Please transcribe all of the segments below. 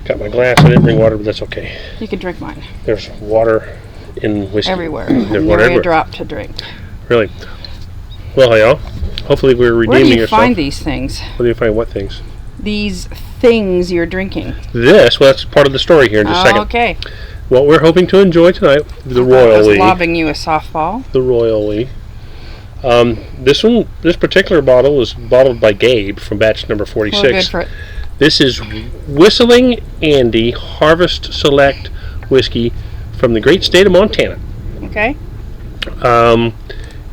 Got my glass. I didn't bring water, but that's okay. You can drink mine. There's water in whiskey. Everywhere. There's water everywhere. A drop to drink. Really? Well, y'all. Hopefully we're redeeming yourself. Where do you find these things? Where do you find what things? These things you're drinking. Well, that's part of the story here in just a second. Okay. What we're hoping to enjoy tonight, the Royally. I was lobbing you a softball. The Royally. This particular bottle was bottled by Gabe from batch number 46. Well, good for it. This is Whistling Andy Harvest Select Whiskey from the great state of Montana. Okay.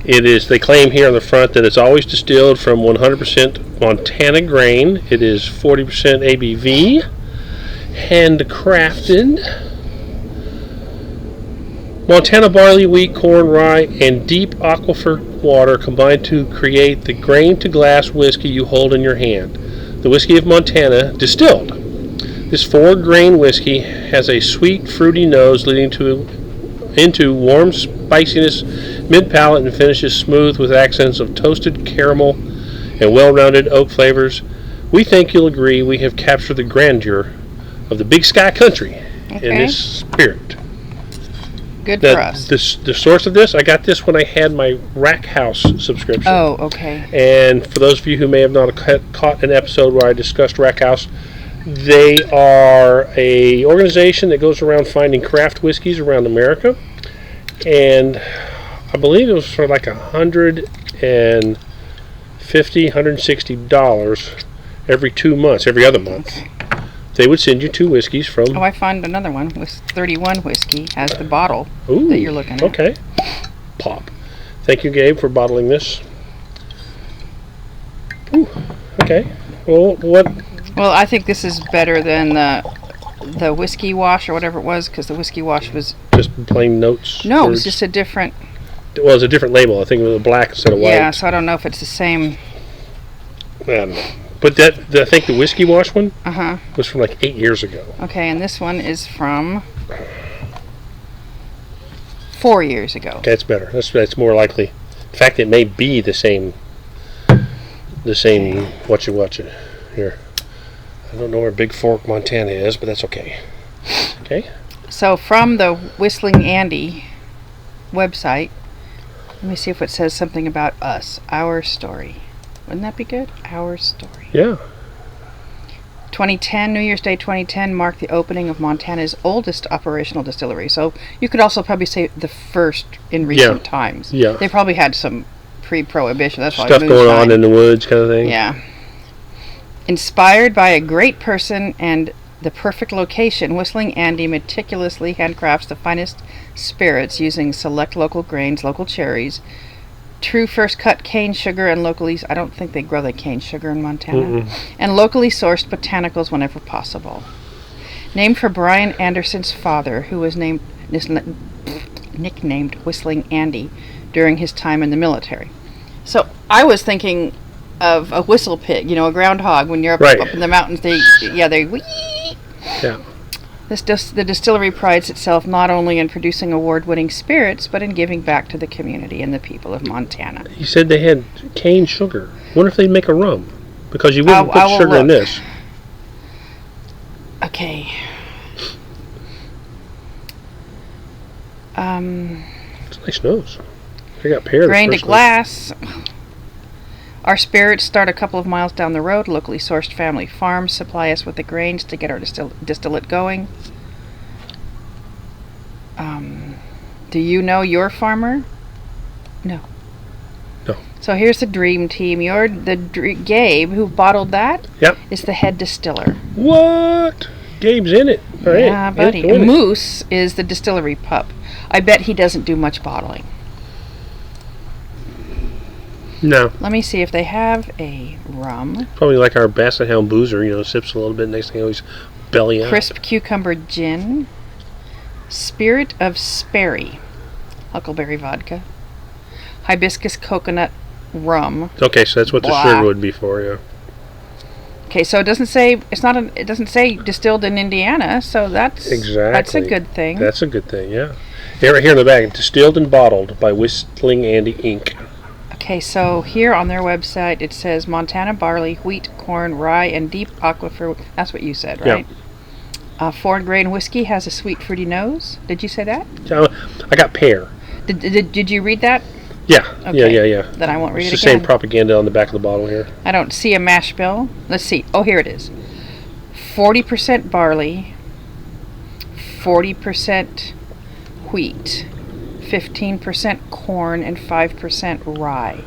It is, they claim here on the front that it's always distilled from 100% Montana grain. It is 40% ABV, handcrafted. Montana barley, wheat, corn, rye, and deep aquifer water combined to create the grain-to-glass whiskey you hold in your hand. The whiskey of Montana, distilled. This 4-grain whiskey has a sweet, fruity nose leading into warm spiciness mid-palate and finishes smooth with accents of toasted caramel and well-rounded oak flavors. We think you'll agree we have captured the grandeur of the Big Sky Country in this spirit. Good for us. The source of this, I got this when I had my Rack House subscription. Oh, okay. And for those of you who may have not caught an episode where I discussed Rack House, they are a organization that goes around finding craft whiskeys around America. And I believe it was for like $150, $160 every 2 months, every other month. Okay. They would send you 2 whiskeys from... Oh, I found another one with 31 whiskey. Has the bottle that you're looking at. Okay. Pop. Thank you, Gabe, for bottling this. Ooh, okay. Well, what... Well, I think this is better than the whiskey wash or whatever it was, because the whiskey wash was... Just plain notes? No, it was just a different... Well, it was a different label. I think it was black instead of white. Yeah, so I don't know if it's the same... But I think the whiskey wash one Uh-huh. was from like 8 years ago. Okay, and this one is from 4 years ago. Okay, that's better. That's more likely. In fact, it may be the same what you here. I don't know where Big Fork, Montana is, but that's okay. Okay. So from the Whistling Andy website, let me see if it says something about us, our story. Wouldn't that be good? Our story. Yeah. 2010, New Year's Day 2010 marked the opening of Montana's oldest operational distillery. So you could also probably say the first in recent times. Yeah. They probably had some pre-prohibition. That's why stuff going on in the woods kind of thing. Yeah. Inspired by a great person and the perfect location, Whistling Andy meticulously handcrafts the finest spirits using select local grains, local cherries, true first cut cane sugar, and locally, I don't think they grow the cane sugar in Montana, and locally sourced botanicals whenever possible. Named for Brian Anderson's father, who was nicknamed Whistling Andy during his time in the military. So I was thinking of a whistle pig, a groundhog. When you're up in the mountains, they wee. Yeah. The distillery prides itself not only in producing award-winning spirits, but in giving back to the community and the people of Montana. You said they had cane sugar. Wonder if they'd make a rum, because you wouldn't put sugar in this. Okay. It's a nice nose. They got pear. Grain to glass. Our spirits start a couple of miles down the road. Locally sourced family farms supply us with the grains to get our distillate going. Do you know your farmer? No. No. So here's the dream team. Gabe, who bottled that, is the head distiller. What? Gabe's in it. All right. Yeah, buddy. And Moose is the distillery pup. I bet he doesn't do much bottling. No. Let me see if they have a rum. Probably like our Basset Hound boozer, sips a little bit, next thing always belly out. Crisp cucumber gin. Spirit of Sperry. Huckleberry vodka. Hibiscus coconut rum. Okay, so that's what the sugar would be for, yeah. Okay, so it doesn't say it doesn't say distilled in Indiana, so that's a good thing. That's a good thing, yeah. Right here in the back, distilled and bottled by Whistling Andy Inc. Okay, so here on their website it says Montana barley, wheat, corn, rye, and deep aquifer. That's what you said, right? Foreign grain whiskey has a sweet, fruity nose. Did you say that? I got pear. Did you read that? Yeah, Okay. yeah. Then I won't read It's it the again. same propaganda on the back of the bottle here. I don't see a mash bill. Let's see. Oh, here it is. 40% barley, 40% wheat, 15% corn, and 5% rye.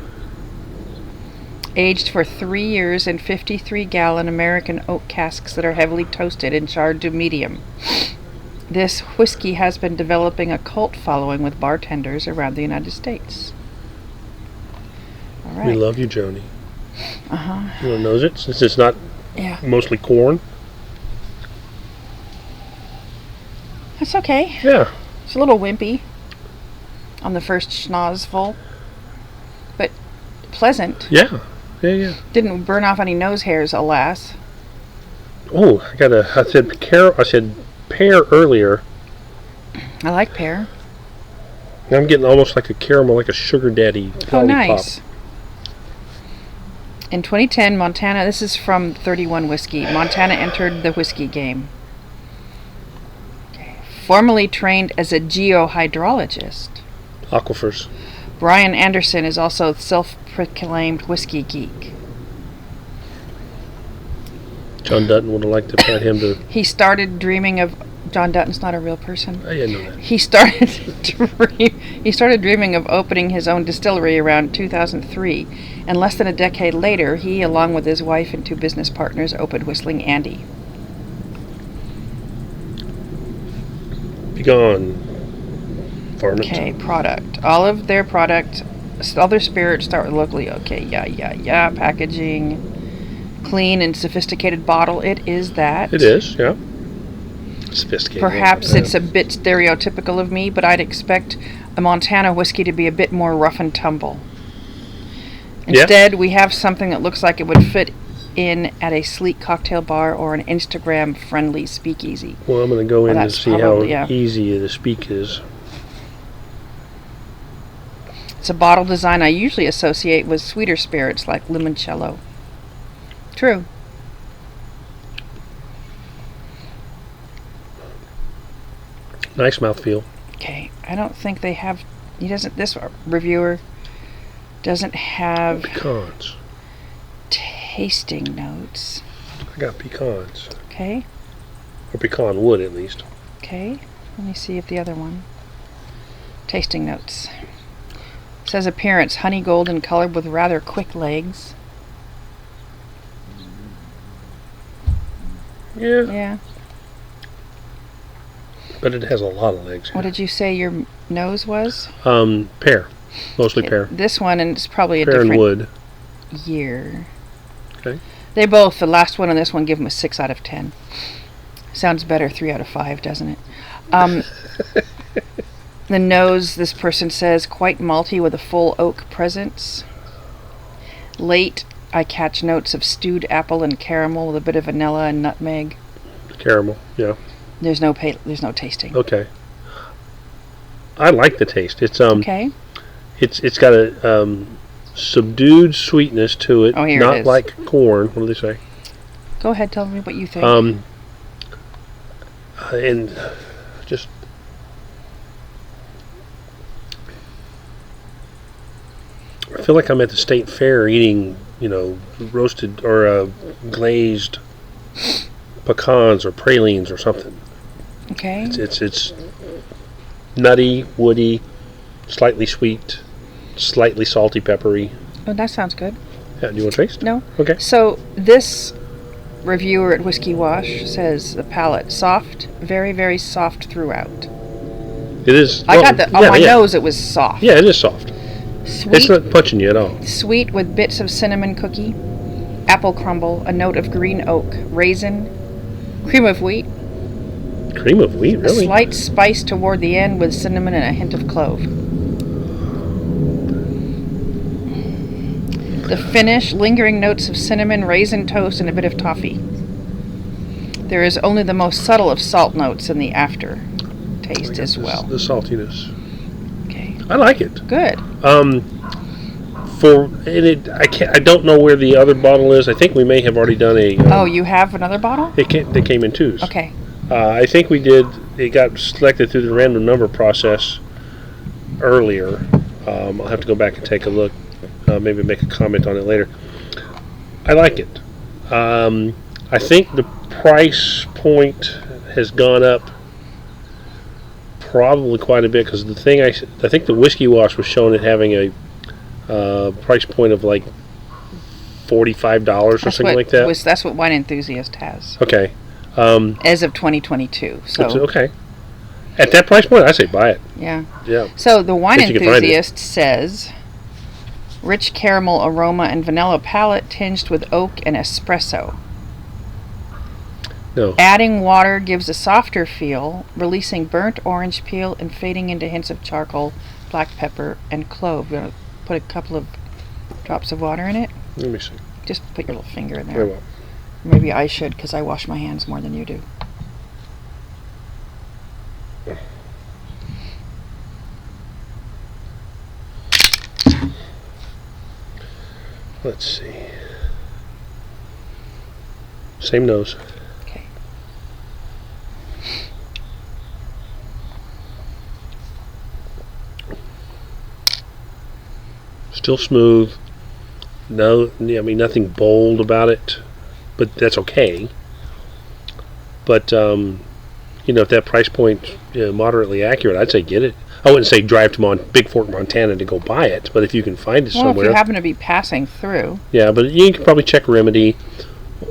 Aged for 3 years in 53-gallon American oak casks that are heavily toasted and charred to medium. This whiskey has been developing a cult following with bartenders around the United States. All right. We love you, Joni. Uh-huh. You want to nose it since it's not Yeah. mostly corn? That's okay. Yeah. It's a little wimpy on the first schnozzful, but pleasant. Yeah. Didn't burn off any nose hairs, alas. Oh, I said pear earlier. I like pear. I'm getting almost like a caramel, like a sugar daddy Oh, lollipop. nice. In 2010, Montana, this is from 31 Whiskey, Montana entered the whiskey game. Formerly trained as a geohydrologist, Aquifers. Brian Anderson is also self-proclaimed whiskey geek. John Dutton would have liked to put him to... He started dreaming of... John Dutton's not a real person. I didn't know that. He started dreaming of opening his own distillery around 2003, and less than a decade later, he, along with his wife and 2 business partners, opened Whistling Andy. Be gone. Varmint. Okay, product. All of their product, all their spirits start with locally. Okay, yeah. Packaging, clean and sophisticated bottle. It is that. It is, yeah. Sophisticated. Perhaps it's a bit stereotypical of me, but I'd expect a Montana whiskey to be a bit more rough and tumble. Instead, we have something that looks like it would fit in at a sleek cocktail bar or an Instagram-friendly speakeasy. Well, I'm going to go in and see probably, how easy the speak is. It's a bottle design I usually associate with sweeter spirits like limoncello. True. Nice mouthfeel. Okay, I don't think they have... This reviewer doesn't have Pecans. tasting notes. I got pecans. Okay. Or pecan wood, at least. Okay, let me see if the other one. Tasting notes. It says appearance, honey golden colored with rather quick legs. Yeah. But it has a lot of legs. What did you say your nose was? Pear. Mostly Okay, pear. This one, and it's probably a Pear and different wood. year. Okay. They both, the last one and this one, give them a 6 out of 10. Sounds better 3 out of 5, doesn't it? The nose, this person says, quite malty with a full oak presence. Late, I catch notes of stewed apple and caramel with a bit of vanilla and nutmeg. Caramel, yeah. There's no tasting. Okay. I like the taste. It's Okay. It's got a subdued sweetness to it. Oh, here not it is. like corn. What do they say? Go ahead, tell me what you think. And just I feel like I'm at the state fair eating, roasted or glazed pecans or pralines or something. Okay. It's nutty, woody, slightly sweet, slightly salty, peppery. Oh, that sounds good. Yeah, do you want to taste? No. Okay. So this reviewer at Whiskey Wash says the palate soft, very, very soft throughout. It is. I got on my nose. It was soft. Yeah, it is soft. Sweet. It's not punching you at all. Sweet with bits of cinnamon cookie, apple crumble, a note of green oak, raisin, cream of wheat. Cream of wheat, really? A slight spice toward the end with cinnamon and a hint of clove. The finish, lingering notes of cinnamon, raisin toast, and a bit of toffee. There is only the most subtle of salt notes in the after taste as well. The saltiness. Okay. I like it. Good. I don't know where the other bottle is. I think we may have already done a. Oh, you have another bottle? They came in twos. Okay. I think it got selected through the random number process earlier. I'll have to go back and take a look, maybe make a comment on it later. I like it. I think the price point has gone up probably quite a bit, because the thing I think the Whiskey Wash was showing it having a price point of like $45 or something like that. That's what Wine Enthusiast has. Okay. As of 2022. So okay. At that price point, I say buy it. Yeah. Yeah. So the Wine Enthusiast says, rich caramel aroma and vanilla palate tinged with oak and espresso. No. Adding water gives a softer feel, releasing burnt orange peel and fading into hints of charcoal, black pepper, and clove. You want to put a couple of drops of water in it? Let me see. Just put your little finger in there. Very well. Maybe I should, because I wash my hands more than you do. Let's see. Same nose. Okay. Still smooth. No, I mean, nothing bold about it, but that's okay. But if that price point moderately accurate, I'd say get it. I wouldn't say drive to Big Fork, Montana to go buy it, but if you can find it somewhere. If you happen to be passing through. Yeah, but you can probably check Remedy,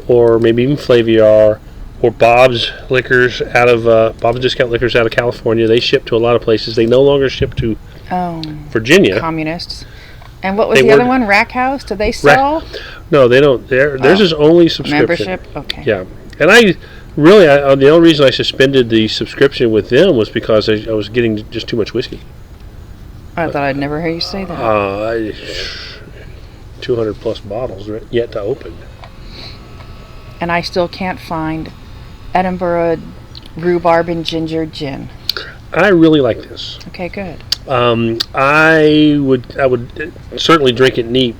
or maybe even Flaviar, or Bob's Liquors out of Bob's Discount Liquors out of California. They ship to a lot of places. They no longer ship to Virginia. Communists. And what was the other one? Rack House? Do they sell? No, they don't. Theirs is only subscription. Membership? Okay. Yeah. And the only reason I suspended the subscription with them was because I was getting just too much whiskey. I thought I'd never hear you say that. 200 plus bottles yet to open. And I still can't find Edinburgh rhubarb and ginger gin. I really like this. Okay, good. I would certainly drink it neat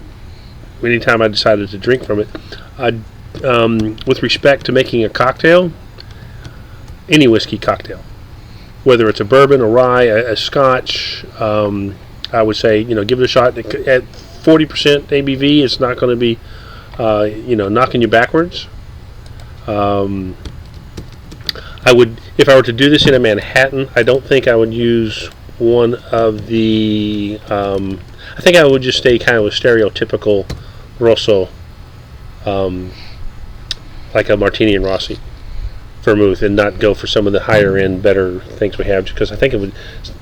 anytime I decided to drink from it. With respect to making a cocktail, any whiskey cocktail, whether it's a bourbon, a rye, a scotch, I would say give it a shot. At 40% ABV, it's not going to be knocking you backwards. I would, if I were to do this in a Manhattan, I don't think I would use one of the. I think I would just stay kind of with stereotypical Rosso, like a Martini and Rossi vermouth, and not go for some of the higher end, better things we have, because I think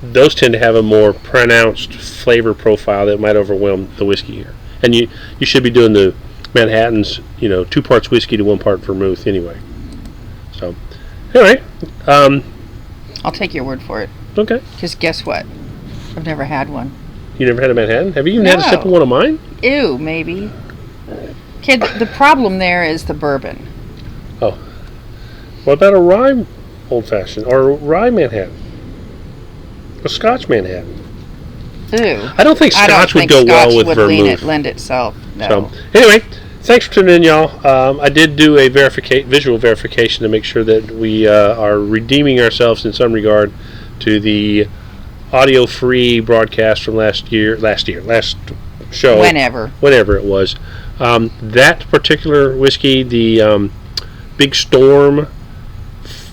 those tend to have a more pronounced flavor profile that might overwhelm the whiskey here. And you should be doing the Manhattans, 2 parts whiskey to 1 part vermouth anyway. So, anyway, I'll take your word for it. Okay. Because guess what? I've never had one. You never had a Manhattan? Have you even had a sip of one of mine? Ew, maybe. Kid, the problem there is the bourbon. Oh. What about a rye old fashioned or a rye Manhattan? A Scotch Manhattan? Ew. I don't think Scotch would go well with vermouth. Lend itself. No. So, anyway, thanks for tuning in, y'all. I did do a visual verification to make sure that we are redeeming ourselves in some regard to the audio-free broadcast from last show. Whenever it was. That particular whiskey, the Big Storm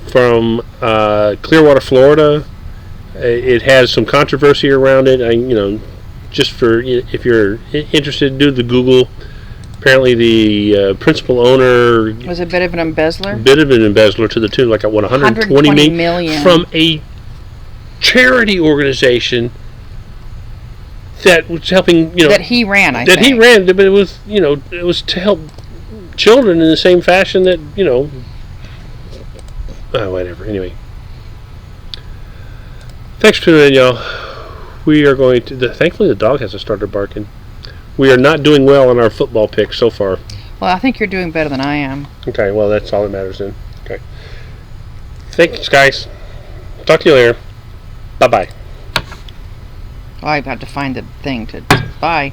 from Clearwater, Florida, it has some controversy around it. Just for if you're interested, do the Google. Apparently, the principal owner was a bit of an embezzler. To the tune of like 120 million from a charity organization that was helping. That he ran. He ran, but it was it was to help children in the same fashion that whatever. Anyway. Thanks for tuning in, y'all. We are going to... thankfully, the dog hasn't started barking. We are not doing well on our football picks so far. Well, I think you're doing better than I am. Okay, well, that's all that matters then. Okay. Thanks, guys. Talk to you later. Bye-bye. Well, I've got to find the thing to... Bye.